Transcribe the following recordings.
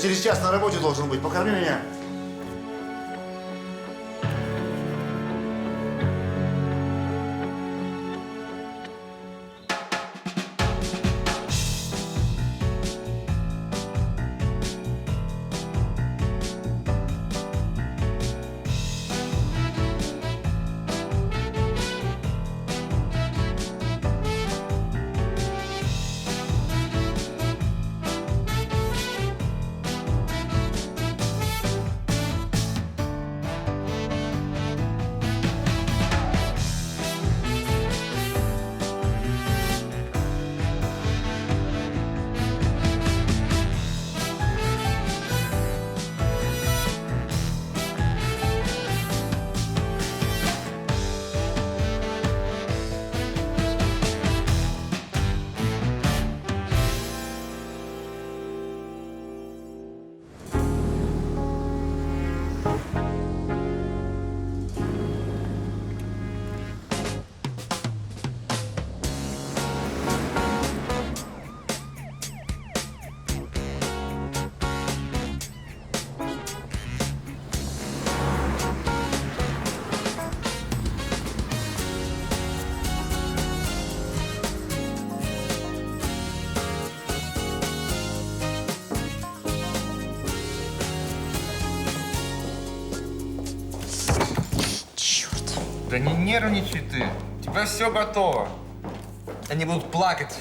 через час на работе должен быть. Покорми меня. Да не нервничай ты. У тебя все готово. Они будут плакать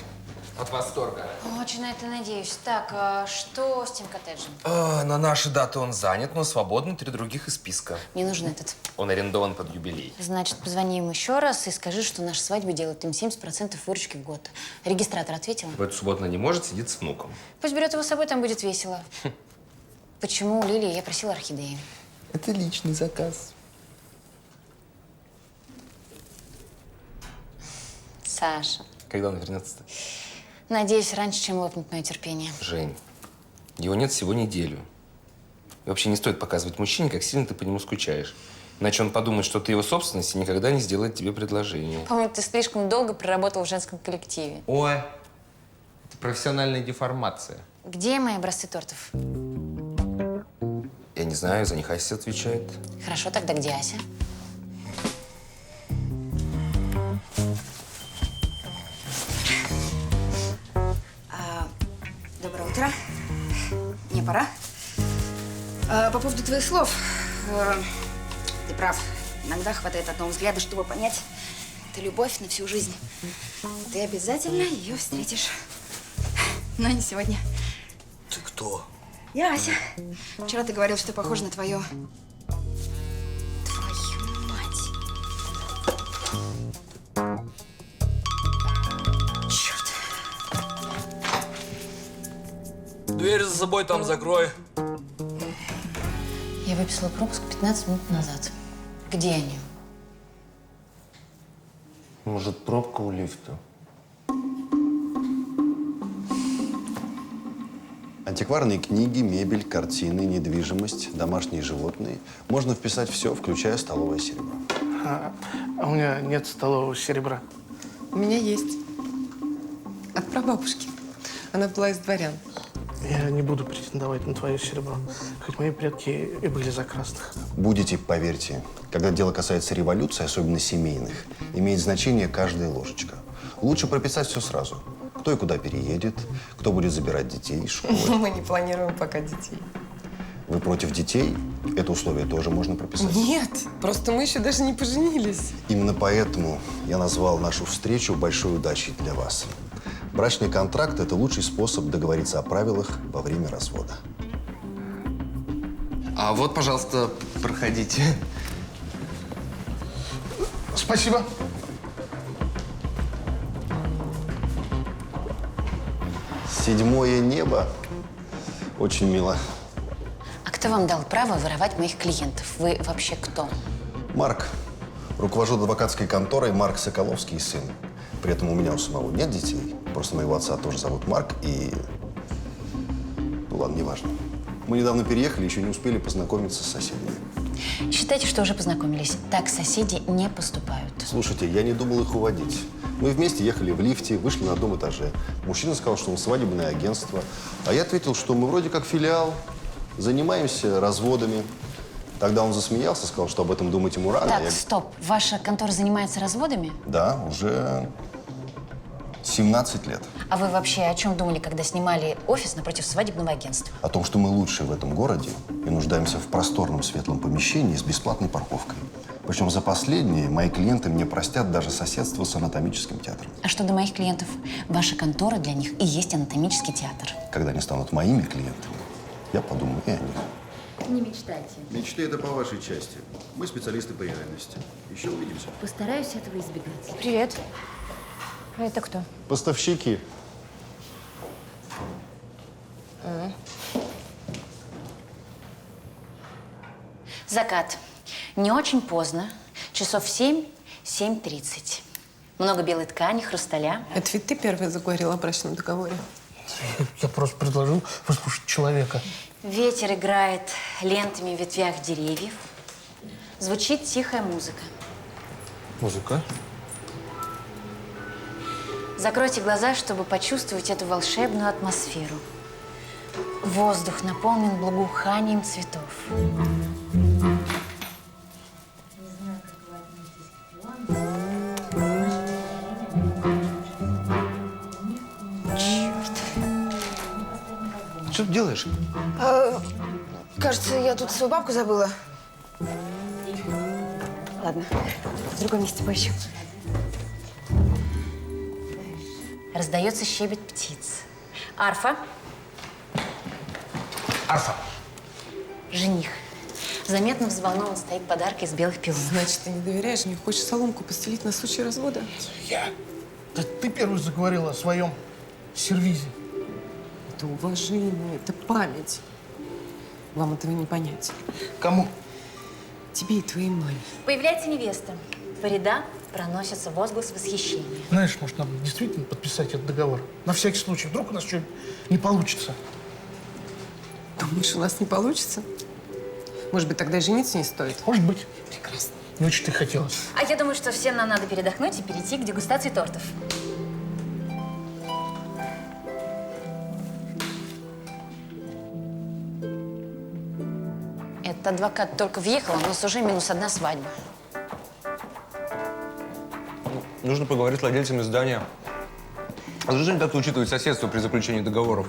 от восторга. Очень на это надеюсь. Так, а что с тем коттеджем? На наши даты он занят, но свободны 3 других из списка. Мне нужен этот. Он арендован под юбилей. Значит, позвони им еще раз и скажи, что наша свадьба делает им 70% выручки в год. Регистратор ответил? В эту субботу она не может, сидит с внуком. Пусть берет его с собой, там будет весело. Почему у Лилии я просила орхидеи? Это личный заказ. Саша. Когда он вернется-то? Надеюсь, раньше, чем лопнет мое терпение. Жень, его нет всего неделю. И вообще не стоит показывать мужчине, как сильно ты по нему скучаешь. Иначе он подумает, что ты его собственность и никогда не сделает тебе предложение. По-моему, ты слишком долго проработал в женском коллективе. Ой, это профессиональная деформация. Где мои образцы тортов? Я не знаю, за них Ася отвечает. Хорошо, тогда где Ася? Доброе утро. Мне пора. По поводу твоих слов. Ты прав. Иногда хватает одного взгляда, чтобы понять, это любовь на всю жизнь. Ты обязательно ее встретишь. Но не сегодня. Ты кто? Я Ася. Вчера ты говорил, что похож на твою... Твою мать. Черт. Дверь за собой там закрой. Я выписала пропуск 15 минут назад. Где они? Может, пробка у лифта? Антикварные книги, мебель, картины, недвижимость, домашние животные. Можно вписать все, включая столовое серебро. А у меня нет столового серебра. У меня есть. От прабабушки. Она была из дворян. Я не буду претендовать на твое серебро, хоть мои предки и были за красных. Будете, поверьте, когда дело касается революции, особенно семейных, имеет значение каждая ложечка. Лучше прописать все сразу. Кто и куда переедет, кто будет забирать детей из школы. Мы не планируем пока детей. Вы против детей? Это условие тоже можно прописать. Нет, просто мы еще даже не поженились. Именно поэтому я назвал нашу встречу большой удачей для вас. Брачный контракт – это лучший способ договориться о правилах во время развода. А вот, пожалуйста, проходите. Спасибо. Седьмое небо. Очень мило. А кто вам дал право воровать моих клиентов? Вы вообще кто? Марк. Руковожу адвокатской конторой Марк Соколовский и сын. При этом у меня у самого нет детей. Просто моего отца тоже зовут Марк и... Ну ладно, неважно. Мы недавно переехали, еще не успели познакомиться с соседями. Считайте, что уже познакомились. Так соседи не поступают. Слушайте, я не думал их уводить. Мы вместе ехали в лифте, вышли на одном этаже. Мужчина сказал, что он свадебное агентство. А я ответил, что мы вроде как филиал, занимаемся разводами. Тогда он засмеялся, сказал, что об этом думать ему рано. Так, стоп. Ваша контора занимается разводами? Да, уже 17 лет. А вы вообще о чем думали, когда снимали офис напротив свадебного агентства? О том, что мы лучшие в этом городе и нуждаемся в просторном светлом помещении с бесплатной парковкой. Причем за последние мои клиенты мне простят даже соседство с анатомическим театром. А что до моих клиентов? Ваша контора для них и есть анатомический театр. Когда они станут моими клиентами, я подумаю и о них. Не мечтайте. Мечты – это по вашей части. Мы специалисты по реальности. Еще увидимся. Постараюсь этого избегать. Привет. А это кто? Поставщики. Закат. Не очень поздно. Часов 7, 7:30. Много белой ткани, хрусталя. Это ведь ты первый заговорил о брачном договоре. Я просто предложил выслушать человека. Ветер играет лентами в ветвях деревьев. Звучит тихая музыка. Музыка? Закройте глаза, чтобы почувствовать эту волшебную атмосферу. Воздух наполнен благоуханием цветов. Что ты делаешь? Кажется, я тут свою бабку забыла. Ладно, в другом месте поищу. Раздается щебет птиц. Арфа. Арфа. Жених. Заметно взволнован, стоит подарки из белых пилонов. Значит, ты не доверяешь мне? Хочешь соломку постелить на случай развода? Да ты первый заговорил о своем сервизе. Это уважение, это память. Вам этого не понять. Кому? Тебе и твоей маме. Появляется невеста. По рядам проносится возглас восхищения. Знаешь, может, нам действительно подписать этот договор? На всякий случай. Вдруг у нас что-нибудь не получится. Думаешь, у нас не получится? Может быть, тогда и жениться не стоит? Может быть. Прекрасно. Не очень ты хотелось. А я думаю, что всем нам надо передохнуть и перейти к дегустации тортов. Этот адвокат только въехал, а у нас уже -1 свадьба. Нужно поговорить с владельцами здания. А зачем как-то учитывать соседство при заключении договоров?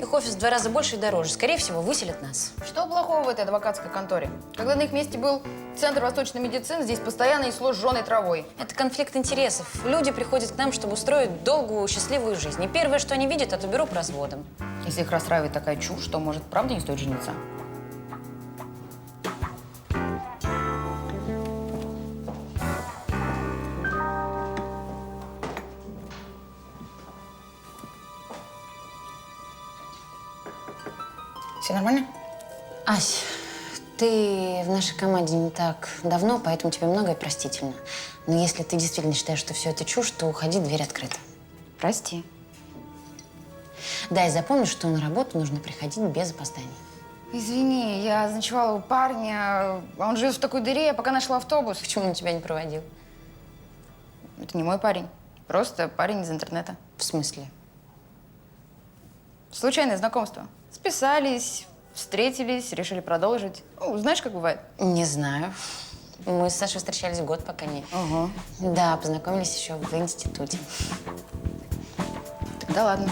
Их офис в 2 раза больше и дороже. Скорее всего, выселят нас. Что плохого в этой адвокатской конторе? Когда на их месте был Центр восточной медицины, здесь постоянно несло сжженой травой. Это конфликт интересов. Люди приходят к нам, чтобы устроить долгую, счастливую жизнь. И первое, что они видят, это бюро по разводам. Если их расстраивает такая чушь, то, может, правда не стоит жениться? Все нормально? Ась, ты в нашей команде не так давно, поэтому тебе многое простительно. Но если ты действительно считаешь, что все это чушь, то уходи, дверь открыта. Прости. Да, и запомни, что на работу нужно приходить без опозданий. Извини, я ночевала у парня, а он живет в такой дыре, я пока нашла автобус. Почему он тебя не проводил? Это не мой парень, просто парень из интернета. В смысле? Случайное знакомство. Списались, встретились, решили продолжить. Ну, знаешь, как бывает? Не знаю. Мы с Сашей встречались год, пока не... Ага. Да, познакомились еще в институте. Тогда ладно.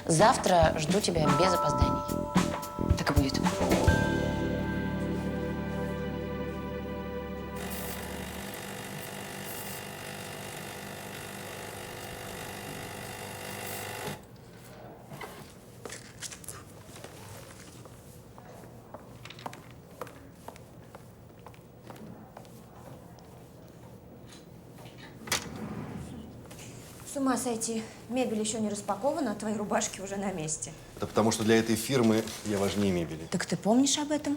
Завтра жду тебя без опозданий. Так и будет. С ума сойти. Мебель еще не распакована, а твои рубашки уже на месте. Это потому, что для этой фирмы я важнее мебели. Так ты помнишь об этом?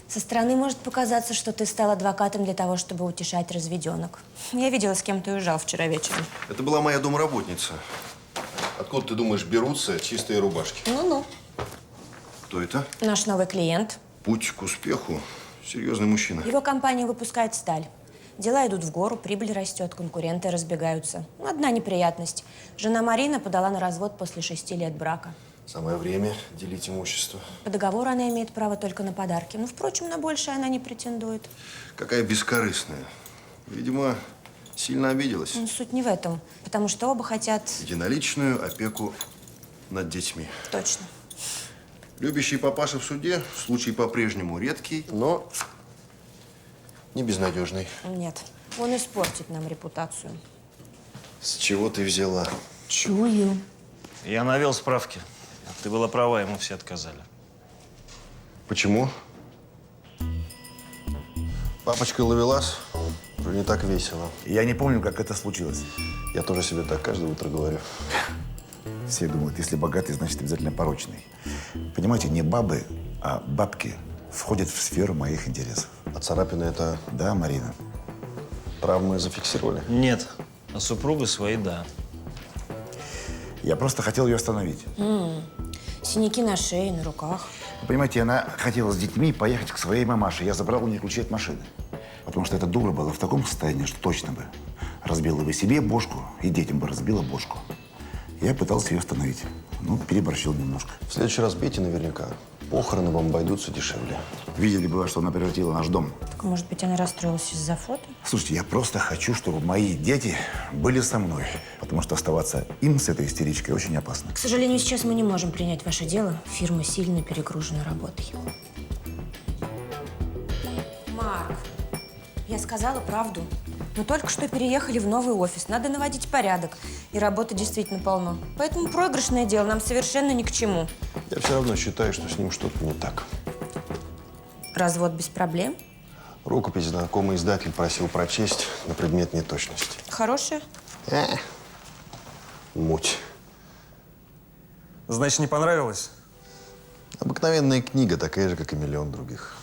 Со стороны может показаться, что ты стал адвокатом для того, чтобы утешать разведенок. Я видела, с кем ты уезжал вчера вечером. Это была моя домработница. Откуда, ты думаешь, берутся чистые рубашки? Ну-ну. Кто это? Наш новый клиент. Путь к успеху Серьезный мужчина. Его компания выпускает сталь. Дела идут в гору, прибыль растет, конкуренты разбегаются. Ну, одна неприятность. Жена Марина подала на развод после 6 лет брака. Самое время делить имущество. По договору она имеет право только на подарки. Ну, впрочем, на большее она не претендует. Какая бескорыстная. Видимо, сильно обиделась. Ну, суть не в этом. Потому что оба хотят… Единоличную опеку над детьми. Точно. Любящий папаша в суде, случай по-прежнему редкий, но не безнадежный. Нет. Он испортит нам репутацию. С чего ты взяла? Чую. Я навел справки. Ты была права, ему все отказали. Почему? Папочка ловелас, уже не так весело. Я не помню, как это случилось. Я тоже себе так каждое утро говорю. Все думают, если богатый, значит обязательно порочный. Понимаете, не бабы, а бабки входят в сферу моих интересов. А царапины это… Да, Марина? Травмы зафиксировали? Нет. А супруга свои, да. Я просто хотел ее остановить. Синяки на шее, на руках. Вы понимаете, она хотела с детьми поехать к своей мамаше. Я забрал у нее ключи от машины. Потому что эта дура была в таком состоянии, что точно бы разбила бы себе бошку, и детям бы разбила бошку. Я пытался ее остановить. Ну, переборщил немножко. В следующий раз бейте наверняка. Похороны вам обойдутся дешевле. Видели бы, во что она превратила наш дом. Так, может быть, она расстроилась из-за фото? Слушайте, я просто хочу, чтобы мои дети были со мной. Потому что оставаться им с этой истеричкой очень опасно. К сожалению, сейчас мы не можем принять ваше дело. Фирма сильно перегружена работой. Марк, я сказала правду. Мы только что переехали в новый офис. Надо наводить порядок. И работы действительно полно. Поэтому проигрышное дело нам совершенно ни к чему. Я все равно считаю, что с ним что-то не так. Развод без проблем? Рукопись знакомый издатель просил прочесть на предмет неточности. Хорошая? Муть. Значит, не понравилось? Обыкновенная книга, такая же, как и миллион других.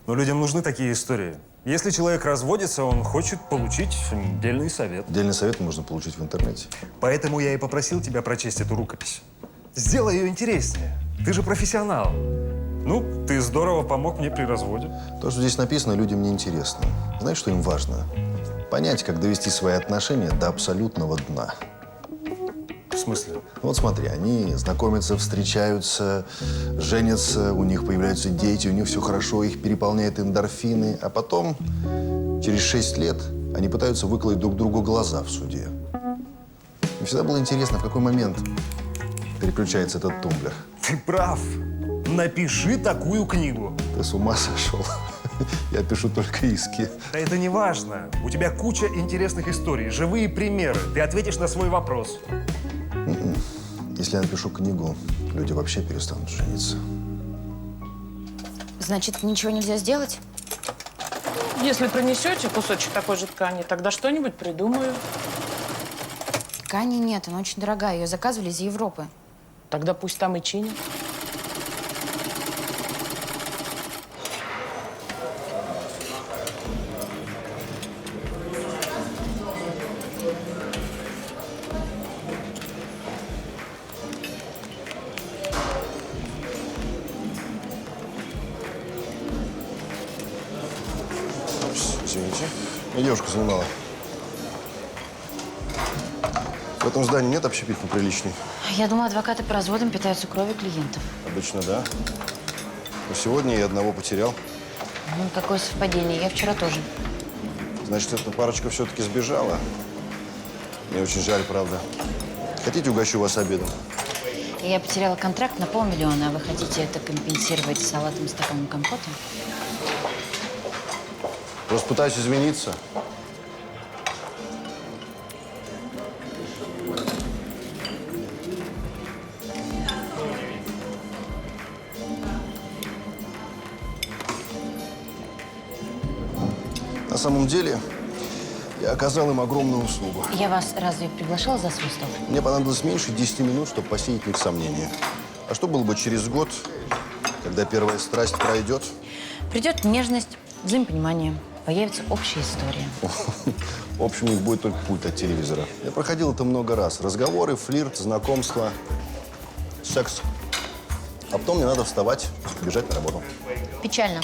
Но людям нужны такие истории. Если человек разводится, он хочет получить дельный совет. Дельный совет можно получить в интернете. Поэтому я и попросил тебя прочесть эту рукопись. Сделай ее интереснее. Ты же профессионал. Ну, ты здорово помог мне при разводе. То, что здесь написано, людям не интересно. Знаешь, что им важно? Понять, как довести свои отношения до абсолютного дна. В смысле? Вот смотри, они знакомятся, встречаются, женятся, у них появляются дети, у них все хорошо, их переполняют эндорфины. А потом, через 6 лет, они пытаются выколоть друг другу глаза в суде. Мне всегда было интересно, в какой момент переключается этот тумблер. Ты прав. Напиши такую книгу. Ты с ума сошел? Я пишу только иски. Да это не важно. У тебя куча интересных историй, живые примеры. Ты ответишь на свой вопрос. Если я напишу книгу, люди вообще перестанут жениться. Значит, ничего нельзя сделать? Если принесете кусочек такой же ткани, тогда что-нибудь придумаю. Ткани нет, она очень дорогая. Ее заказывали из Европы. Тогда пусть там и чинят. Извините. Меня девушка занимала. В этом здании нет общепит поприличней? Я думаю, адвокаты по разводам питаются кровью клиентов. Обычно да. Но сегодня я одного потерял. Ну, какое совпадение. Я вчера тоже. Значит, эта парочка все-таки сбежала. Мне очень жаль, правда. Хотите, угощу вас обедом? Я потеряла контракт на 500 000, а вы хотите это компенсировать салатом с таким компотом? Просто пытаюсь извиниться. На самом деле, я оказал им огромную услугу. Я вас разве приглашала за свой стол? Мне понадобилось меньше 10 минут, чтобы посеять в них сомнения. А что было бы через год, когда первая страсть пройдет? Придет нежность, взаимопонимание, появится общая история. В общем, у них будет только пульт от телевизора. Я проходил это много раз. Разговоры, флирт, знакомства, секс. А потом мне надо вставать, бежать на работу. Печально.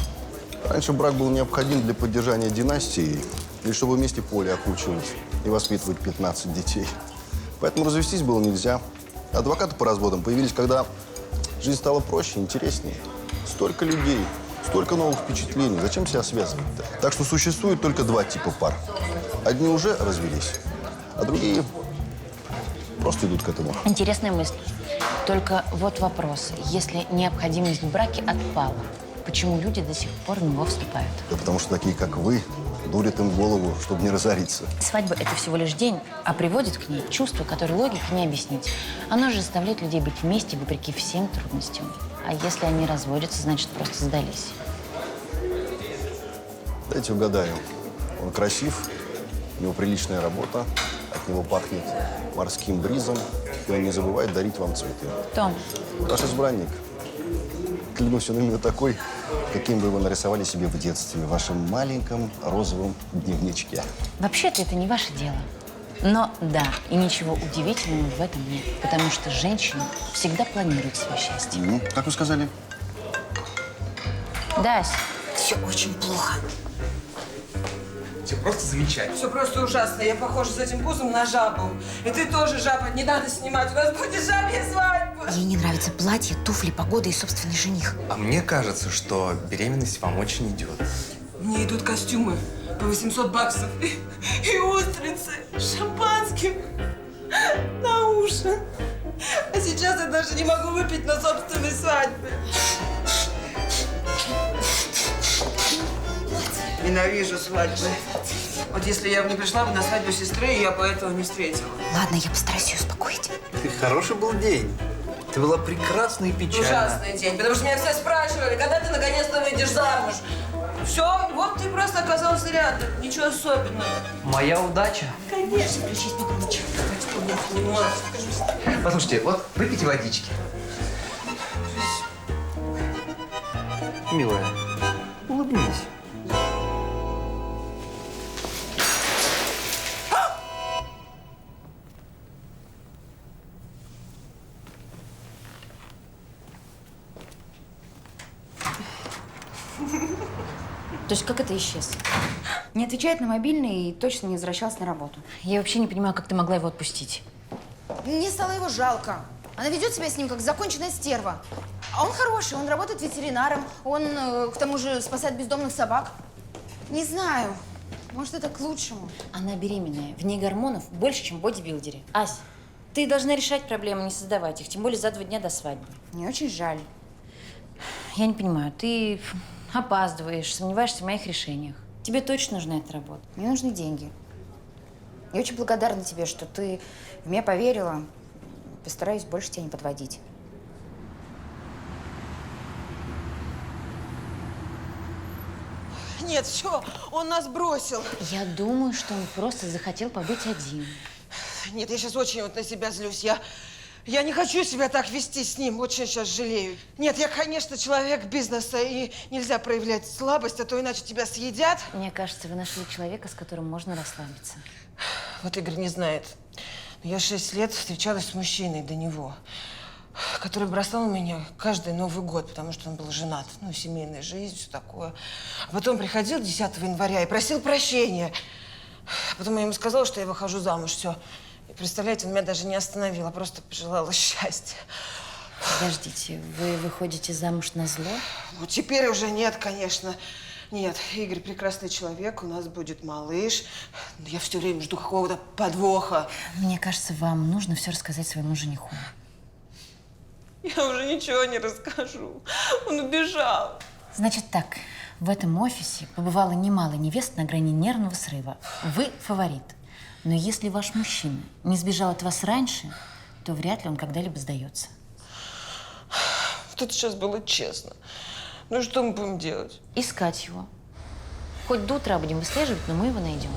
Раньше брак был необходим для поддержания династии или чтобы вместе поле окучивать и воспитывать 15 детей. Поэтому развестись было нельзя. Адвокаты по разводам появились, когда жизнь стала проще, интереснее. Столько людей, столько новых впечатлений. Зачем себя связывать-то? Так что существует только два типа пар. Одни уже развелись, а другие просто идут к этому. Интересная мысль. Только вот вопрос. Если необходимость в браке отпала, почему люди до сих пор в него вступают? Да потому что такие, как вы, дурят им голову, чтобы не разориться. Свадьба – это всего лишь день, а приводит к ней чувство, которое логикой не объяснить. Оно же заставляет людей быть вместе вопреки всем трудностям. А если они разводятся, значит, просто сдались. Дайте угадаю. Он красив, у него приличная работа, от него пахнет морским бризом, и он не забывает дарить вам цветы. Том. Ваш избранник. Клянусь, он именно такой, каким вы его нарисовали себе в детстве, в вашем маленьком розовом дневничке. Вообще-то это не ваше дело. Но да, и ничего удивительного в этом нет. Потому что женщина всегда планирует свое счастье. Как вы сказали? Да, Ась. Все очень плохо. Все просто замечательно. Все просто ужасно. Я похожа с этим пузом на жабу. И ты тоже жаба. Не надо снимать. У нас будет жабья свадьба. Ей не нравится платье, туфли, погода и собственный жених. А мне кажется, что беременность вам очень идет. Мне идут костюмы по 800 баксов. И устрицы с шампанским на уши. А сейчас я даже не могу выпить на собственной свадьбе. Ненавижу свадьбы. Вот если я бы не пришла бы на свадьбу сестры, я бы этого не встретила. Ладно, я постараюсь ее успокоить. Ты хороший был день. Ты была прекрасна и печальна. Ужасный день, потому что меня все спрашивали, когда ты наконец-то выйдешь замуж. Все, вот ты просто оказался рядом. Ничего особенного. Моя удача. Конечно, включись погромче. Послушайте, вот выпейте водички. Милая, улыбнись. То есть как это исчез? Не отвечает на мобильный и точно не возвращался на работу. Я вообще не понимаю, как ты могла его отпустить. Мне стало его жалко. Она ведет себя с ним как законченная стерва. А он хороший, он работает ветеринаром, он, к тому же, спасает бездомных собак. Не знаю, может, это к лучшему. Она беременная, в ней гормонов больше, чем в бодибилдере. Ась, ты должна решать проблемы, не создавать их, тем более за 2 дня до свадьбы. Мне очень жаль. Я не понимаю, ты опаздываешь, сомневаешься в моих решениях. Тебе точно нужна эта работа? Мне нужны деньги. Я очень благодарна тебе, что ты в меня поверила. Постараюсь больше тебя не подводить. Нет, все, он нас бросил. Я думаю, что он просто захотел побыть один. Нет, я сейчас очень вот на себя злюсь. Я не хочу себя так вести с ним, очень сейчас жалею. Нет, я, конечно, человек бизнеса, и нельзя проявлять слабость, а то иначе тебя съедят. Мне кажется, вы нашли человека, с которым можно расслабиться. Вот Игорь не знает. Но я 6 лет встречалась с мужчиной до него, который бросал меня каждый Новый год, потому что он был женат. Ну, семейная жизнь, все такое. А потом приходил 10 января и просил прощения. А потом я ему сказала, что я выхожу замуж, все. И представляете, он меня даже не остановил, а просто пожелала счастья. Подождите, вы выходите замуж на зло? Ну, теперь уже нет, конечно. Нет, Игорь прекрасный человек, у нас будет малыш. Но я все время жду какого-то подвоха. Мне кажется, вам нужно все рассказать своему жениху. Я уже ничего не расскажу. Он убежал. Значит так, в этом офисе побывало немало невест на грани нервного срыва. Вы фаворит. Но если ваш мужчина не сбежал от вас раньше, то вряд ли он когда-либо сдается. Тут сейчас было честно. Ну что мы будем делать? Искать его. Хоть до утра будем выслеживать, но мы его найдем.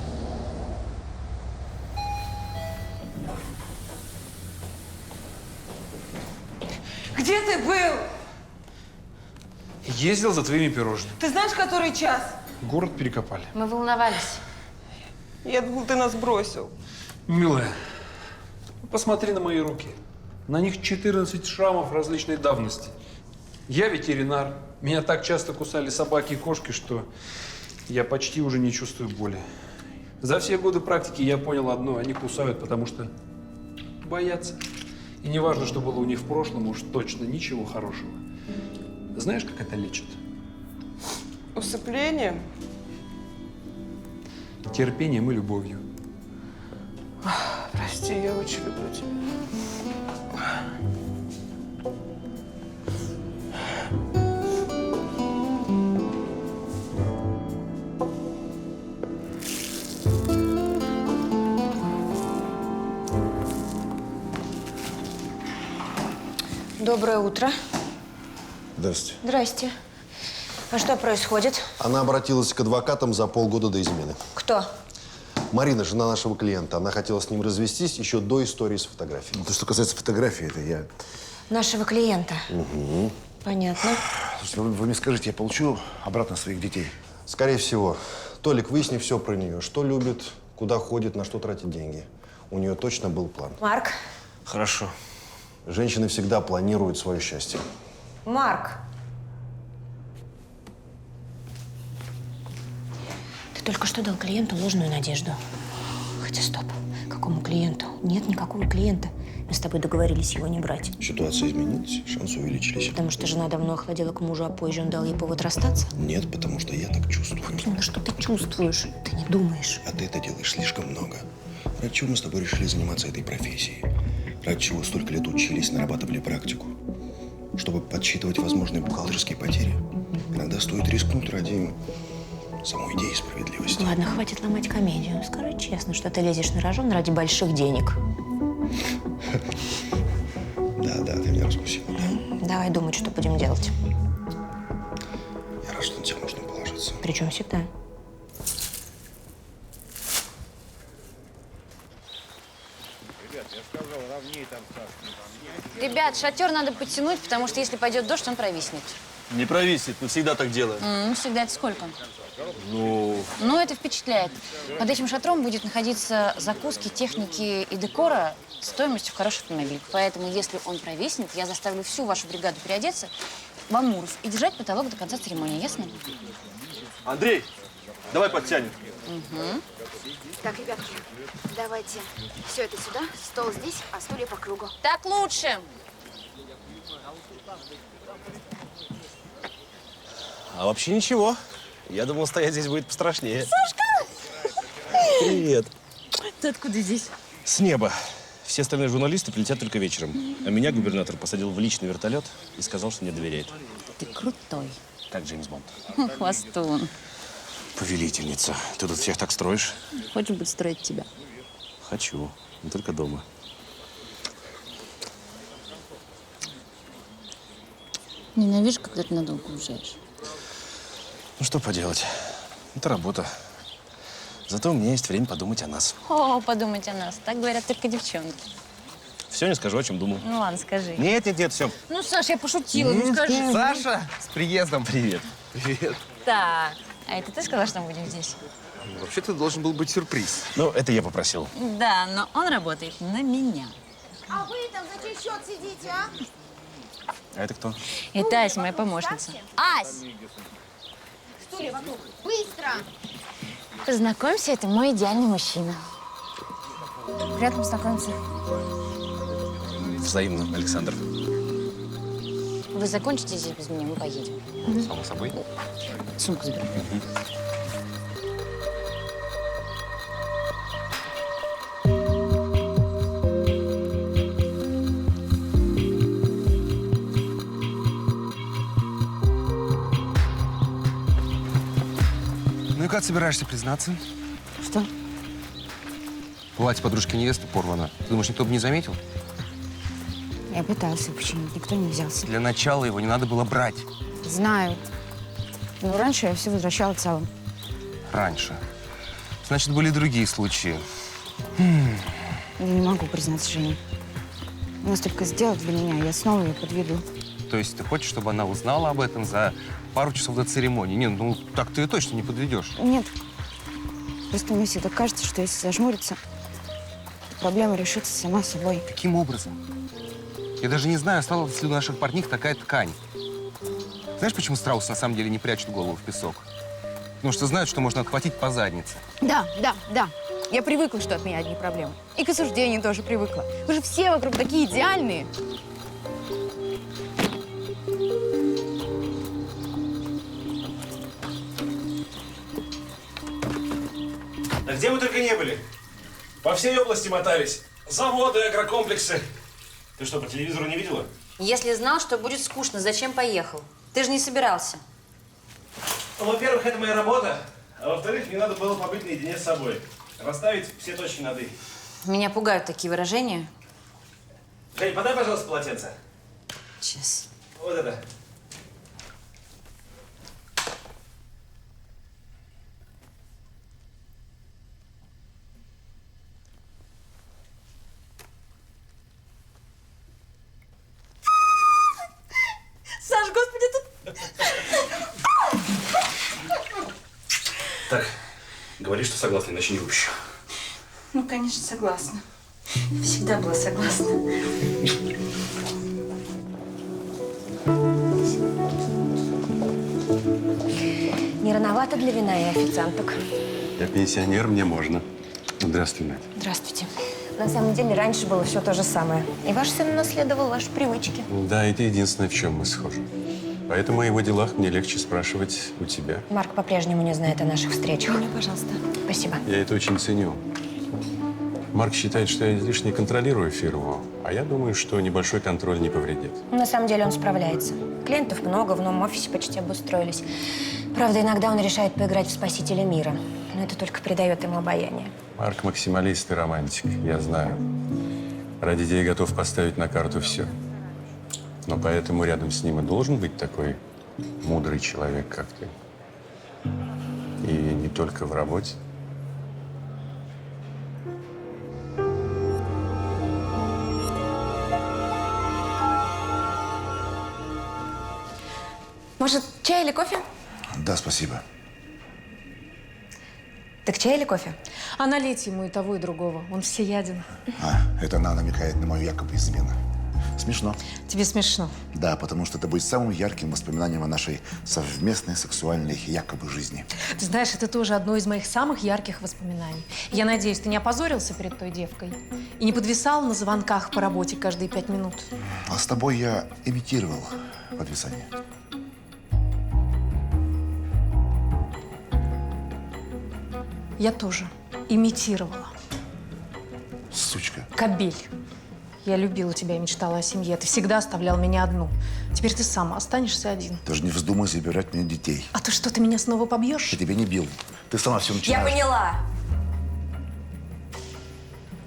Где ты был? Ездил за твоими пирожными. Ты знаешь, который час? Город перекопали. Мы волновались. Я думал, ты нас бросил. Милая, посмотри на мои руки. На них 14 шрамов различной давности. Я ветеринар. Меня так часто кусали собаки и кошки, что я почти уже не чувствую боли. За все годы практики я понял одно. Они кусают, потому что боятся. И не важно, что было у них в прошлом, уж точно ничего хорошего. Знаешь, как это лечит? Усыпление? Терпением и любовью. Прости, я очень люблю тебя. Доброе утро. Здравствуйте. Здрасте. А что происходит? Она обратилась к адвокатам за полгода до измены. Кто? Марина, жена нашего клиента. Она хотела с ним развестись еще до истории с фотографией. То, что касается фотографии, это я… Нашего клиента. Угу. Понятно. Слушайте, вы мне скажите, я получу обратно своих детей? Скорее всего. Толик, выясни все про нее. Что любит, куда ходит, на что тратит деньги. У нее точно был план. Марк. Хорошо. Женщины всегда планируют свое счастье. Марк. Ты только что дал клиенту ложную надежду. Хотя стоп. Какому клиенту? Нет никакого клиента. Мы с тобой договорились его не брать. Ситуация изменилась, шансы увеличились. Потому что жена давно охладела к мужу, а позже он дал ей повод расстаться? Нет, потому что я так чувствую. Именно что ты чувствуешь, ты не думаешь. А ты это делаешь слишком много. Ради чего мы с тобой решили заниматься этой профессией? Ради чего столько лет учились, нарабатывали практику? Чтобы подсчитывать возможные бухгалтерские потери. Иногда стоит рискнуть ради самой идеи справедливости. Ладно, хватит ломать комедию. Скажи честно, что ты лезешь на рожон ради больших денег. Да, ты меня раскусила. Давай думать, что будем делать. Я рад, что на тебя можно положиться. Причем всегда. Ребят, шатер надо подтянуть, потому что если пойдет дождь, он провиснет. Не провисит, мы всегда так делаем. Всегда это сколько? Ну, Ну, это впечатляет. Под этим шатром будет находиться закуски, техники и декора стоимостью в хороший автомобиль. Поэтому, если он провиснет, я заставлю всю вашу бригаду переодеться в амуров и держать потолок до конца церемонии, ясно? Андрей, давай подтянем. Угу. Так, ребятки, давайте все это сюда, стол здесь, а стулья по кругу. Так лучше. А вообще ничего. Я думал, стоять здесь будет пострашнее. Сашка! Привет. Ты откуда здесь? С неба. Все остальные журналисты прилетят только вечером. А меня губернатор посадил в личный вертолет и сказал, что мне доверяет. Ты крутой. Как Джеймс Бонд. Хвостун. Повелительница. Ты тут всех так строишь? Хочешь быть строить тебя? Хочу. Но только дома. Ненавижу, когда ты надолго уезжаешь. Ну, что поделать. Это работа. Зато у меня есть время подумать о нас. О, подумать о нас. Так говорят только девчонки. Все, не скажу, о чем думаю. Ну ладно, скажи. Нет, все. Ну, Саша, я пошутила, ну скажи. Саша, с приездом. Привет. Привет. Так, а это ты сказал, что мы будем здесь? Вообще-то должен был быть сюрприз. Ну, это я попросил. Да, но он работает на меня. А вы там за чей счет сидите, а? А это кто? Это Ася, моя помощница. Ась! Стулья вокруг. Быстро! Познакомься, это мой идеальный мужчина. Приятно познакомиться. Взаимно, Александр. Вы закончите здесь без меня, мы поедем. Само собой. Сумку заберу. Ну и как собираешься признаться? Что? Платье подружки невесты порвано. Ты думаешь, никто бы не заметил? Я пытался починить, никто не взялся. Для начала его не надо было брать. Знаю. Но раньше я все возвращала целым. Раньше. Значит, были другие случаи. Я не могу признаться Жене. Она столько сделала для меня, я снова ее подведу. То есть ты хочешь, чтобы она узнала об этом за пару часов до церемонии? Не, ну так ты ее точно не подведешь. Нет. Просто мне всегда кажется, что если зажмуриться, то проблема решится сама собой. Каким образом? Я даже не знаю, осталась ли у наших портних такая ткань. Знаешь, почему страусы на самом деле не прячут голову в песок? Потому что знают, что можно отхватить по заднице. Да. Я привыкла, что от меня одни проблемы. И к осуждению тоже привыкла. Вы же все вокруг такие идеальные. А где вы только не были? По всей области мотались. Заводы, агрокомплексы. Ты что, по телевизору не видела? Если знал, что будет скучно, зачем поехал? Ты же не собирался. Ну, во-первых, это моя работа. А во-вторых, мне надо было побыть наедине с собой. Расставить все точки над «и». Меня пугают такие выражения. Жень, подай, пожалуйста, полотенце. Сейчас. Вот это. Саш, господи, тут... Так, говори, что согласна, иначе не выпущу. Ну, конечно, согласна. Всегда была согласна. Не рановато для вина и официанток. Я пенсионер, мне можно. Здравствуй, Надя. Здравствуйте. На самом деле, раньше было все то же самое. И ваш сын унаследовал ваши привычки. Да, это единственное, в чем мы схожи. Поэтому о его делах мне легче спрашивать у тебя. Марк по-прежнему не знает о наших встречах. Ну, пожалуйста. Спасибо. Я это очень ценю. Марк считает, что я излишне контролирую фирму, а я думаю, что небольшой контроль не повредит. На самом деле он справляется. Клиентов много, в новом офисе почти обустроились. Правда, иногда он решает поиграть в спасителя мира. Но это только придает ему обаяние. Марк максималист и романтик, я знаю. Ради идеи готов поставить на карту все. Но поэтому рядом с ним и должен быть такой мудрый человек, как ты. И не только в работе. Может, чай или кофе? Да, спасибо. Так чай или кофе? А налейте ему и того, и другого. Он всеяден. Это она намекает на мою якобы измену. Смешно. Тебе смешно? Да, потому что это будет самым ярким воспоминанием о нашей совместной сексуальной якобы жизни. Ты знаешь, это тоже одно из моих самых ярких воспоминаний. Я надеюсь, ты не опозорился перед той девкой и не подвисал на звонках по работе каждые 5 минут. А с тобой я имитировал подвисание. Я тоже имитировала. Сучка. Кобель. Я любила тебя и мечтала о семье. Ты всегда оставлял меня одну. Теперь ты сам останешься один. Даже не вздумай забирать мне детей. А ты что, ты меня снова побьешь? Я тебя не бил. Ты сама все Я начинаешь. поняла.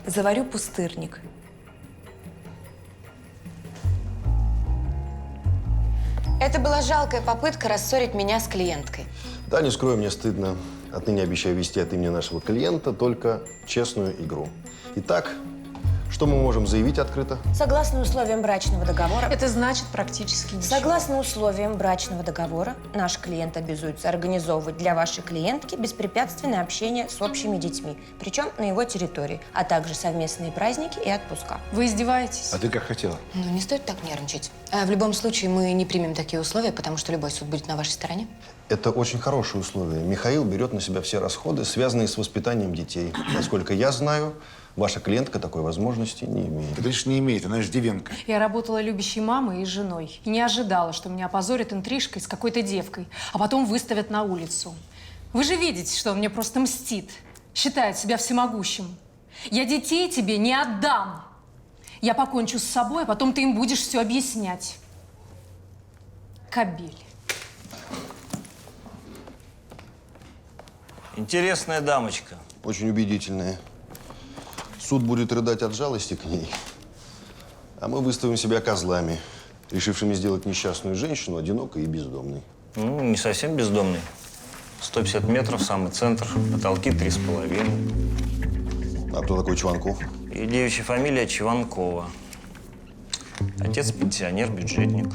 Заварю пустырник. Это была жалкая попытка рассорить меня с клиенткой. Да, не скрою, мне стыдно. Отныне обещаю вести от имени нашего клиента только честную игру. Итак, что мы можем заявить открыто? Согласно условиям брачного договора... Это значит практически ничего. Согласно условиям брачного договора, наш клиент обязуется организовывать для вашей клиентки беспрепятственное общение с общими детьми, причем на его территории, а также совместные праздники и отпуска. Вы издеваетесь? А ты как хотела? Ну, не стоит так нервничать. В любом случае, мы не примем такие условия, потому что любой суд будет на вашей стороне. Это очень хорошие условия. Михаил берет на себя все расходы, связанные с воспитанием детей. Насколько я знаю, ваша клиентка такой возможности не имеет. Это лишь не имеет, она иждивенка. Я работала любящей мамой и женой. И не ожидала, что меня опозорят интрижкой с какой-то девкой, а потом выставят на улицу. Вы же видите, что он мне просто мстит. Считает себя всемогущим. Я детей тебе не отдам. Я покончу с собой, а потом ты им будешь все объяснять. Кобель. Интересная дамочка. Очень убедительная. Суд будет рыдать от жалости к ней, а мы выставим себя козлами, решившими сделать несчастную женщину одинокой и бездомной. Ну, не совсем бездомный. 150 метров, самый центр, потолки 3,5. А кто такой Чванков? И девичья фамилия Чванкова. Отец пенсионер, бюджетник.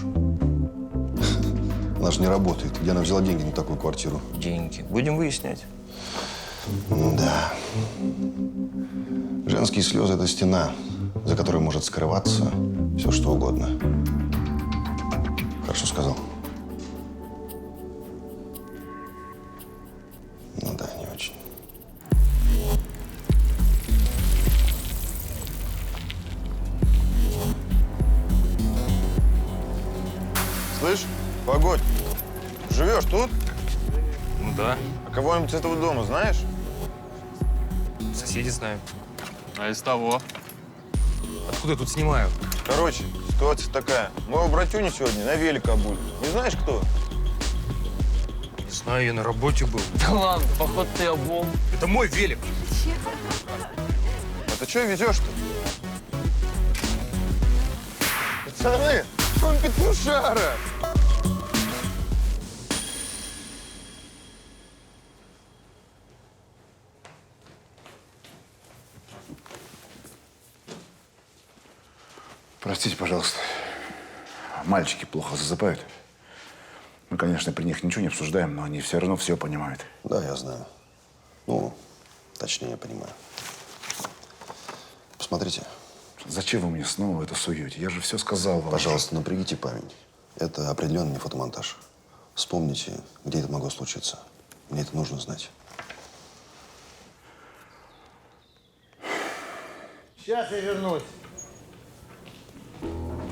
Она же не работает. Где она взяла деньги на такую квартиру? Деньги. Будем выяснять. Да. Женские слезы – это стена, за которой может скрываться все, что угодно. Хорошо сказал. Погодь, живешь тут? Ну да. А кого-нибудь с этого дома знаешь? Соседи знают. А из того? Откуда я тут снимаю? Короче, ситуация такая. Моего братюни сегодня на велик обули. Не знаешь, кто? Не знаю, я на работе был. Да ладно, походу ты обул. Это мой велик. А ты что везешь-то? Пацаны, он петушара! Простите, пожалуйста. Мальчики плохо засыпают. Мы, конечно, при них ничего не обсуждаем, но они все равно все понимают. Да, я знаю. Ну, точнее, я понимаю. Посмотрите. Зачем вы мне снова это суете? Я же все сказал вам. Пожалуйста, напрягите память. Это определенно не фотомонтаж. Вспомните, где это могло случиться. Мне это нужно знать. Сейчас я вернусь.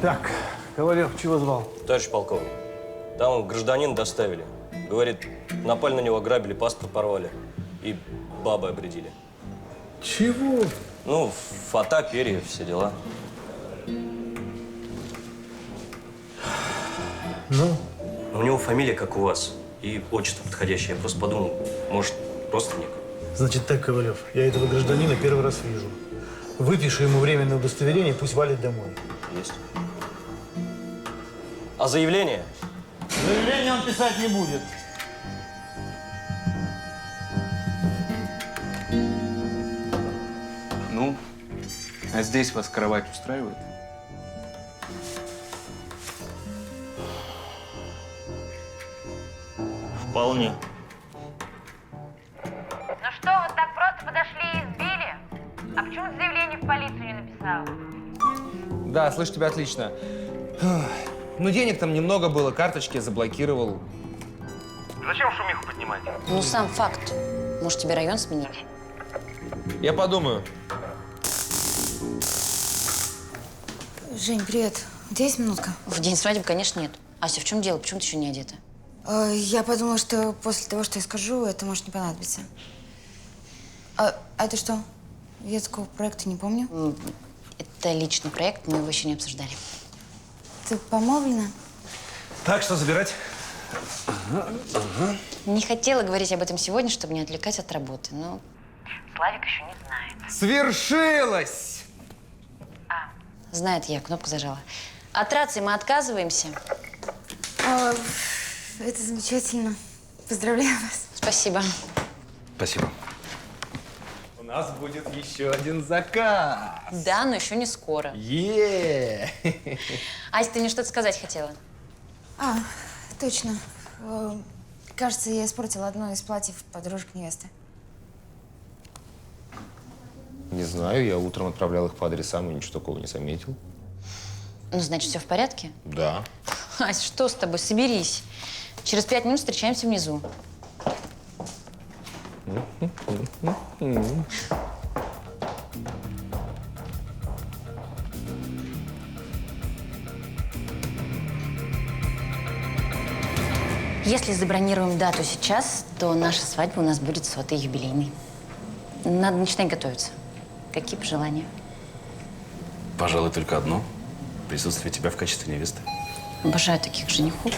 Так, Ковалев чего звал? Товарищ полковник, там гражданина доставили. Говорит, напали на него, ограбили, паспорт порвали и бабы обредили. Чего? Ну, фото, перья, все дела. Ну? У него фамилия, как у вас, и отчество подходящее. Я просто подумал, может, родственник. Значит так, Ковалев, я этого гражданина первый раз вижу. Выпишу ему временное удостоверение, пусть валит домой. Есть. А заявление? Заявление он писать не будет. Ну, а здесь вас кровать устраивает? Вполне. Ну что, вот так просто подошли и избили? А почему ты заявление в полицию не написал? Да, слышу тебя отлично. Ну, денег там немного было, карточки я заблокировал. Зачем шумиху поднимать? Ну, сам факт. Может, тебе район сменить? Я подумаю. Жень, привет. У тебя есть минутка? В день свадьбы, конечно, нет. Ася, в чем дело? Почему ты еще не одета? Я подумала, что после того, что я скажу, это может не понадобиться. А это что? Я такого проекта не помню. Это личный проект, мы его еще не обсуждали. Ты помолвлена? Так, что забирать? Не хотела говорить об этом сегодня, чтобы не отвлекать от работы, но… Славик еще не знает. Свершилось! Знает, я кнопку зажала. От рации мы отказываемся. Это замечательно. Поздравляю вас. Спасибо. Спасибо. У нас будет еще один заказ. Да, но еще не скоро. Ася, ты мне что-то сказать хотела? Точно. Кажется, я испортила одно из платьев подружек невесты. Не знаю, я утром отправлял их по адресам и ничего такого не заметил. Ну, значит, все в порядке? Да. Ася, что с тобой? Соберись. Через 5 минут встречаемся внизу. Если забронируем дату сейчас, то наша свадьба у нас будет 100-й юбилейной. Надо начинать готовиться. Какие пожелания? Пожалуй, только одно. Присутствие тебя в качестве невесты. Обожаю таких женихов.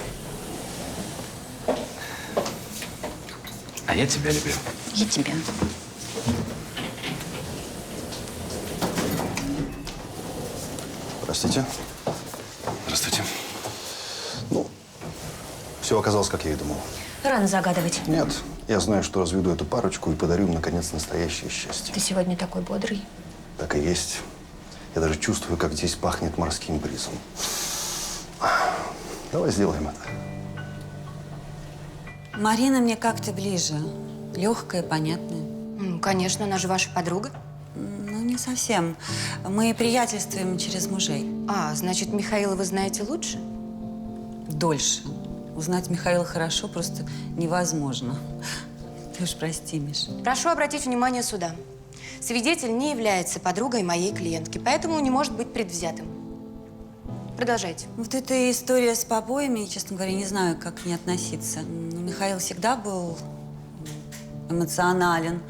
А я тебя люблю. Я тебя. Простите. Здравствуйте. Ну, все оказалось, как я и думал. Рано загадывать. Нет, я знаю, что разведу эту парочку и подарю им, наконец, настоящее счастье. Ты сегодня такой бодрый. Так и есть. Я даже чувствую, как здесь пахнет морским бризом. Давай сделаем это. Марина мне как-то ближе. Легкая, понятная. Ну, конечно, она же ваша подруга. Ну, не совсем. Мы приятельствуем через мужей. Значит, Михаила вы знаете лучше? Дольше. Узнать Михаила хорошо просто невозможно. Ты уж прости, Миша. Прошу обратить внимание суда. Свидетель не является подругой моей клиентки, поэтому не может быть предвзятым. Продолжайте. Вот эта история с побоями, я, честно говоря, не знаю, как к ней относиться. Ну, Михаил всегда был эмоционален,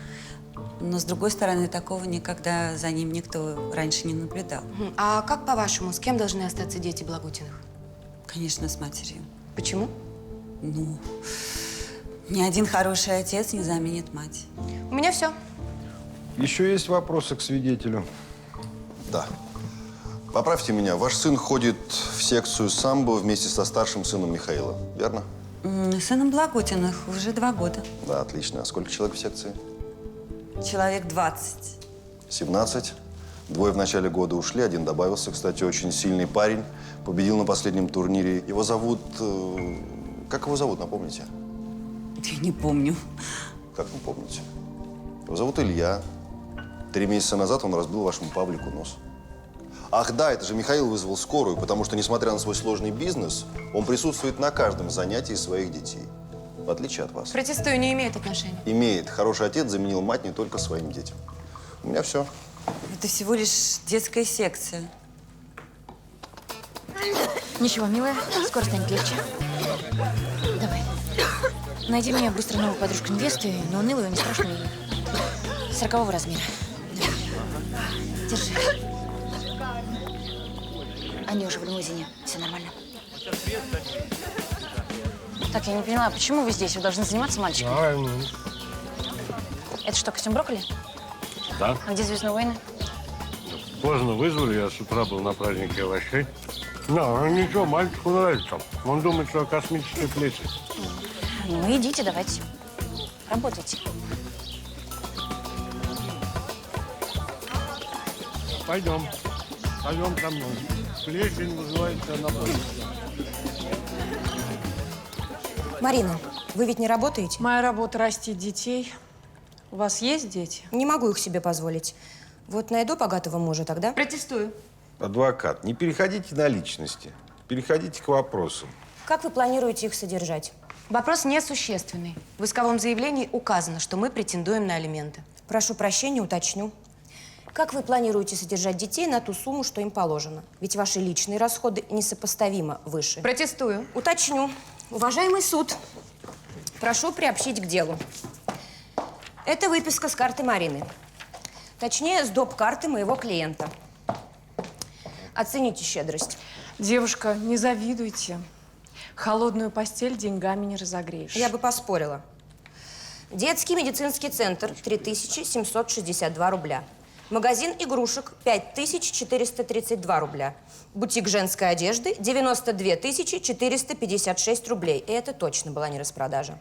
но, с другой стороны, такого никогда за ним никто раньше не наблюдал. А как, по-вашему, с кем должны остаться дети Благутиных? Конечно, с матерью. Почему? Ну, ни один хороший отец не заменит мать. У меня все. Еще есть вопросы к свидетелю? Да. Поправьте меня, ваш сын ходит в секцию самбо вместе со старшим сыном Михаила, верно? Сыном Благутиных уже 2 года. Да, отлично. А сколько человек в секции? Человек 20. 17. 2 в начале года ушли, 1 добавился. Кстати, очень сильный парень. Победил на последнем турнире. Его зовут… Как его зовут, напомните? Я не помню. Как вы помните? Его зовут Илья. 3 месяца назад он разбил вашему Павлику нос. Ах да, это же Михаил вызвал скорую, потому что, несмотря на свой сложный бизнес, он присутствует на каждом занятии своих детей. В отличие от вас. Протестую, не имеет отношения. Имеет. Хороший отец заменил мать не только своим детям. У меня все. Это всего лишь детская секция. Ничего, милая, скоро станет легче. Давай. Найди мне быстро новую подружку невесты, но унылую, не страшную. 40-го размера. Давай. Держи. Они уже в лимузине. Все нормально. Так, я не поняла, почему вы здесь? Вы должны заниматься мальчиком. Это что, костюм брокколи? Да. А где «Звездные войны»? Поздно вызвали, я с утра был на празднике овощей. Ну, ничего, мальчику нравится. Он думает, что космические плети. Ну, идите, давайте. Работайте. Пойдем. Пойдем со мной. Плесень вызывается на помощь. Марина, вы ведь не работаете? Моя работа – растить детей. У вас есть дети? Не могу их себе позволить. Вот найду богатого мужа тогда. Протестую. Адвокат, не переходите на личности. Переходите к вопросам. Как вы планируете их содержать? Вопрос несущественный. В исковом заявлении указано, что мы претендуем на алименты. Прошу прощения, уточню. Как вы планируете содержать детей на ту сумму, что им положено? Ведь ваши личные расходы несопоставимо выше. Протестую. Уточню. Уважаемый суд, прошу приобщить к делу. Это выписка с карты Марины. Точнее, с доп. Карты моего клиента. Оцените щедрость. Девушка, не завидуйте. Холодную постель деньгами не разогреешь. Я бы поспорила. Детский медицинский центр – 3762 рубля. Магазин игрушек – 5432 рубля. Бутик женской одежды – 92 456 рублей. И это точно была не распродажа.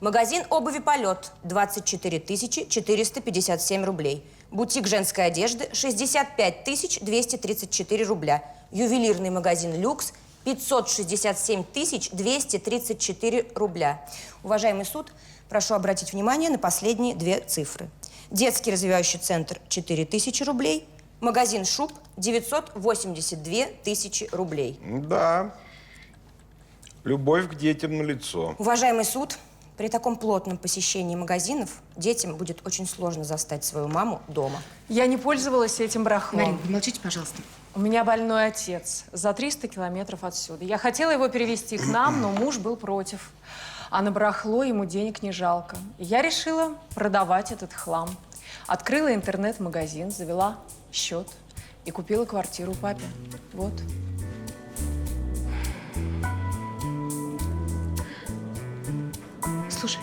Магазин обуви «Полет» – 24 457 рублей. Бутик женской одежды – 65 234 рубля. Ювелирный магазин «Люкс» – 567 234 рубля. Уважаемый суд, прошу обратить внимание на последние 2 цифры. Детский развивающий центр – 4000 рублей. Магазин шуб – 982 тысячи рублей. Да. Любовь к детям налицо. Уважаемый суд, при таком плотном посещении магазинов детям будет очень сложно застать свою маму дома. Я не пользовалась этим барахлом. Марин, помолчите, пожалуйста. У меня больной отец за 300 километров отсюда. Я хотела его перевезти к нам, но муж был против. А на барахло ему денег не жалко. И я решила продавать этот хлам. Открыла интернет-магазин, завела счет и купила квартиру папе. Вот. Слушай,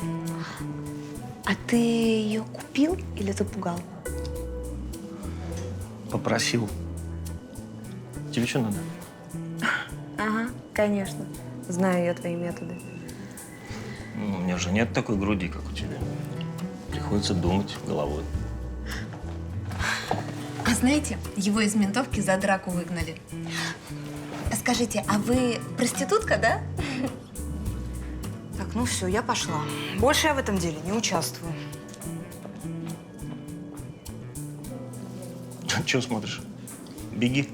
а ты ее купил или запугал? Попросил. Тебе что надо? Ага, конечно. Знаю я твои методы. Ну, у меня же нет такой груди, как у тебя. Приходится думать головой. А знаете, его из ментовки за драку выгнали. Скажите, а вы проститутка, да? Так, ну все, я пошла. Больше я в этом деле не участвую. Чего смотришь? Беги.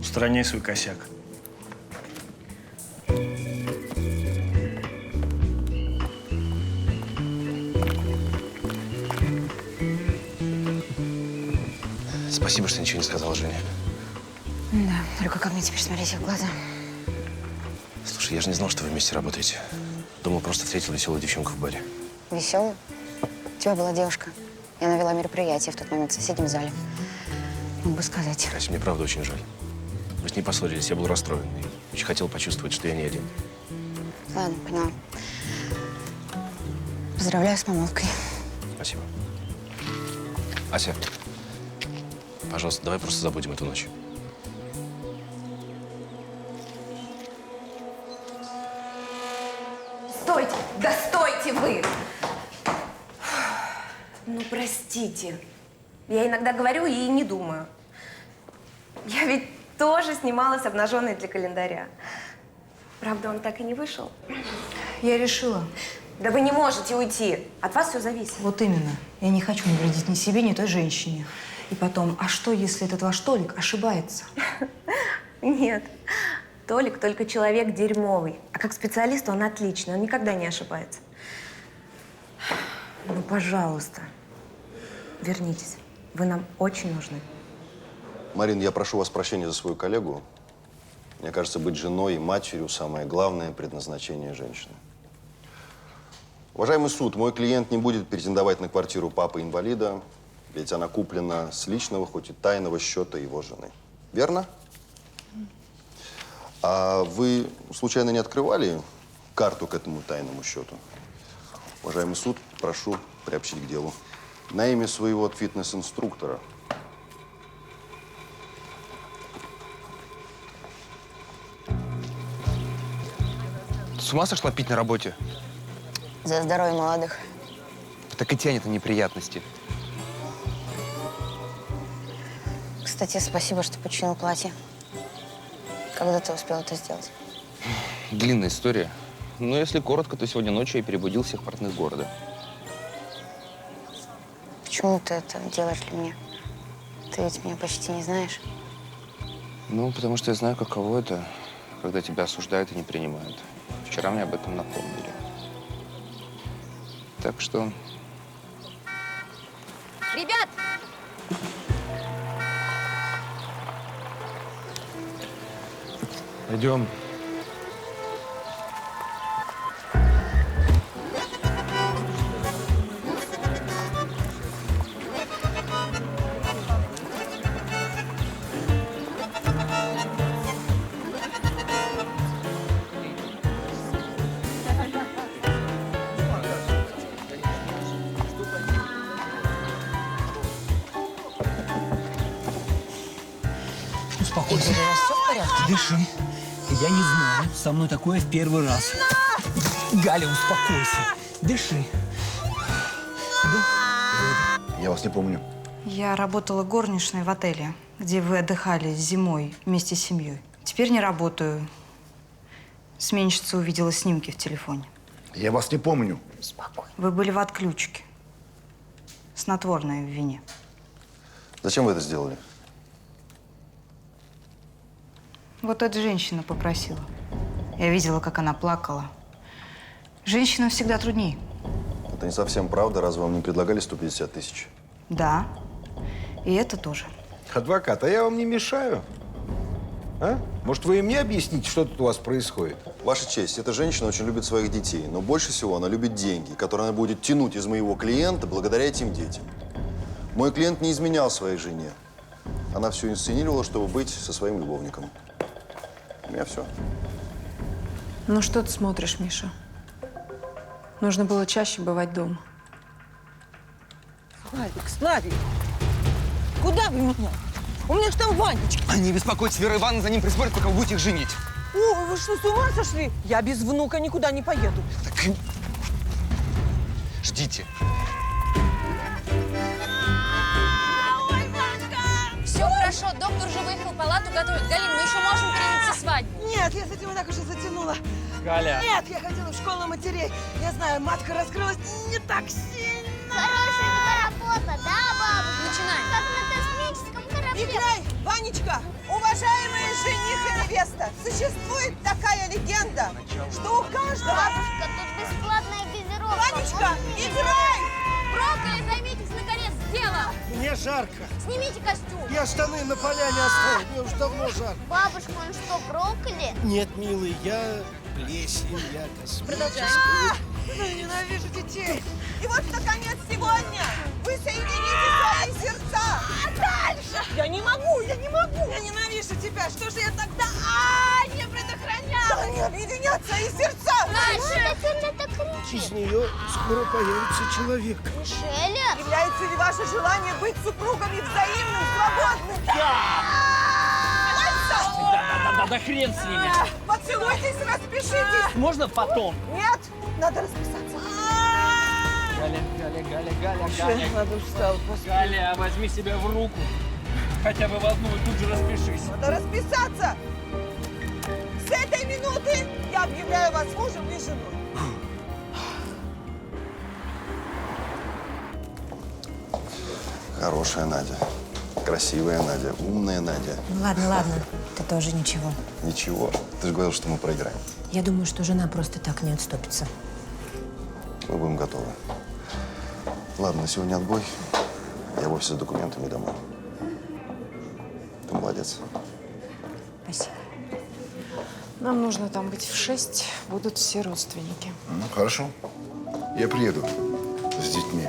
Устраняй свой косяк. Спасибо, что ничего не сказал Жене. Да, только как мне теперь смотреть в глаза? Слушай, я же не знал, что вы вместе работаете. Думал, просто встретил веселую девчонку в баре. Веселую? У тебя была девушка. Я навела мероприятие в тот момент в соседнем зале. Мог бы сказать. Ася, мне правда очень жаль. Мы с ней поссорились, я был расстроен. И очень хотел почувствовать, что я не один. Ладно, поняла. Поздравляю с помолвкой. Спасибо. Ася, пожалуйста, давай просто забудем эту ночь. Стойте! Да стойте вы! Ну, простите. Я иногда говорю и не думаю. Я ведь тоже снималась обнаженной для календаря. Правда, он так и не вышел. Я решила. Да вы не можете уйти. От вас все зависит. Вот именно. Я не хочу навредить ни себе, ни той женщине. И потом, а что, если этот ваш Толик ошибается? Нет. Толик только человек дерьмовый. А как специалист он отличный. Он никогда не ошибается. Ну, пожалуйста, вернитесь. Вы нам очень нужны. Марин, я прошу вас прощения за свою коллегу. Мне кажется, быть женой и матерью – самое главное предназначение женщины. Уважаемый суд, мой клиент не будет претендовать на квартиру папы-инвалида, ведь она куплена с личного, хоть и тайного счета его жены. Верно? А вы, случайно, не открывали карту к этому тайному счету? Уважаемый суд, прошу приобщить к делу. На имя своего фитнес-инструктора. Ты с ума сошла пить на работе? За здоровье молодых. Так и тянет на неприятности. Кстати, спасибо, что починил платье. Когда ты успел это сделать? Длинная история. Но если коротко, то сегодня ночью я перебудил всех портных города. Почему ты это делаешь для меня? Ты ведь меня почти не знаешь. Ну, потому что я знаю, каково это, когда тебя осуждают и не принимают. Вчера мне об этом напомнили. Так что… Ребят! Идем. Успокойся. Дыши. Я не знаю, со мной такое в первый раз. Галя, успокойся. Дыши. Я вас не помню. Я работала горничной в отеле, где вы отдыхали зимой вместе с семьей. Теперь не работаю. Сменщица увидела снимки в телефоне. Я вас не помню. Спокойно. Вы были в отключке. Снотворное в вине. Зачем вы это сделали? Вот эта женщина попросила. Я видела, как она плакала. Женщинам всегда труднее. Это не совсем правда. Разве вам не предлагали 150 тысяч? Да. И это тоже. Адвокат, а я вам не мешаю? А? Может, вы и мне объясните, что тут у вас происходит? Ваша честь, эта женщина очень любит своих детей, но больше всего она любит деньги, которые она будет тянуть из моего клиента благодаря этим детям. Мой клиент не изменял своей жене. Она все инсценировала, чтобы быть со своим любовником. У меня все. Ну что ты смотришь, Миша? Нужно было чаще бывать дома. Славик, куда вы меня? У меня ж там Ванечка. Не беспокойтесь, Вера Ивановна за ним присмотрит, пока вы будете их женить. Ой, вы что, с ума сошли? Я без внука никуда не поеду. Так… Ждите. Все хорошо, доктор уже выехал, палату готовит. Галин, мы еще можем перенести свадьбу. Нет, я с этим и так уже затянула. Галя. Нет, я ходила в школу матерей. Я знаю, матка раскрылась не так сильно. Хорошая у тебя работа, да, бабушка? Начинаем. Как на космическом корабле. Играй, Ванечка! Уважаемые жених и невеста, существует такая легенда, что у каждого… Бабушка, тут бесплатная газировка. Ванечка, Можно играй! Брокколи, займитесь, наконец, делом! Мне жарко. Снимите костюм. Я штаны на поляне оставил, мне уже давно жарко. Бабушка, он что, брокколи? Нет, милый, я плесень, я косметика. Продолжай. Ненавижу детей. И вот, наконец, сегодня вы соедините свои сердца. А дальше? Я не могу, я не могу. Я ненавижу тебя. Что же я тогда? Не предохраняла. Да не объединятся и сердца. Дальше. Из нее скоро появится человек. Мишеля? Является ли ваше желание быть супругами взаимным, свободным? Да хрен с ними. Поцелуйтесь, распишитесь. Можно потом? Нет, надо расписаться. Галя. Надо устал после. Галя, возьми себя в руку. Хотя бы в одну и тут же распишись. Надо расписаться. С этой минуты я объявляю вас мужем и женой. Хорошая Надя. Красивая Надя. Умная Надя. Ну ладно, это тоже ничего. Ничего. Ты же говорил, что мы проиграем. Я думаю, что жена просто так не отступится. Мы будем готовы. Ладно, на сегодня отбой. Я в офис с документами домой. Ты молодец. Спасибо. Нам нужно там быть в 6. Будут все родственники. Ну, хорошо. Я приеду с детьми.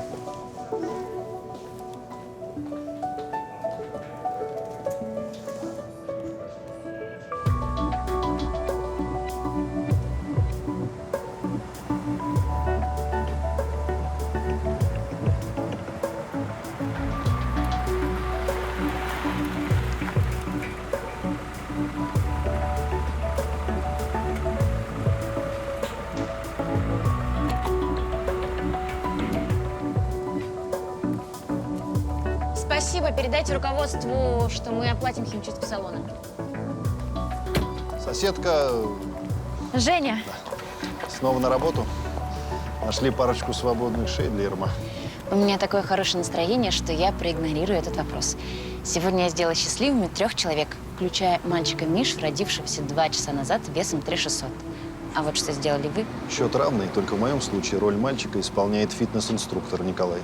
Спасибо, передайте руководству, что мы оплатим химчистку салона. Соседка Женя. снова на работу. Нашли парочку свободных шеи для Ерма. У меня такое хорошее настроение, что я проигнорирую этот вопрос. Сегодня я сделала счастливыми 3 человек, включая мальчика Мишу, родившегося 2 часа назад весом 3600. А вот что сделали вы? Счет равный, только в моем случае роль мальчика исполняет фитнес-инструктор Николай.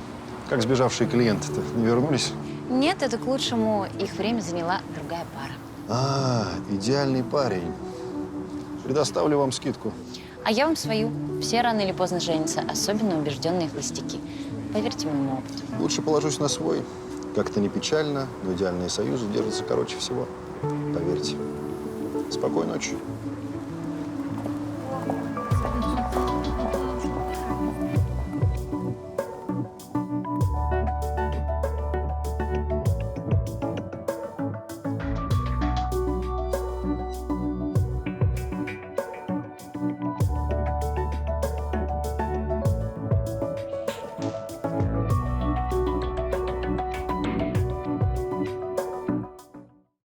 Как сбежавшие клиенты-то не вернулись? Нет, это к лучшему. Их время заняла другая пара. Идеальный парень. Предоставлю вам скидку. А я вам свою. Все рано или поздно женятся, особенно убежденные холостяки. Поверьте моему опыту. Лучше положусь на свой. Как-то не печально, но идеальные союзы держатся короче всего. Поверьте. Спокойной ночи.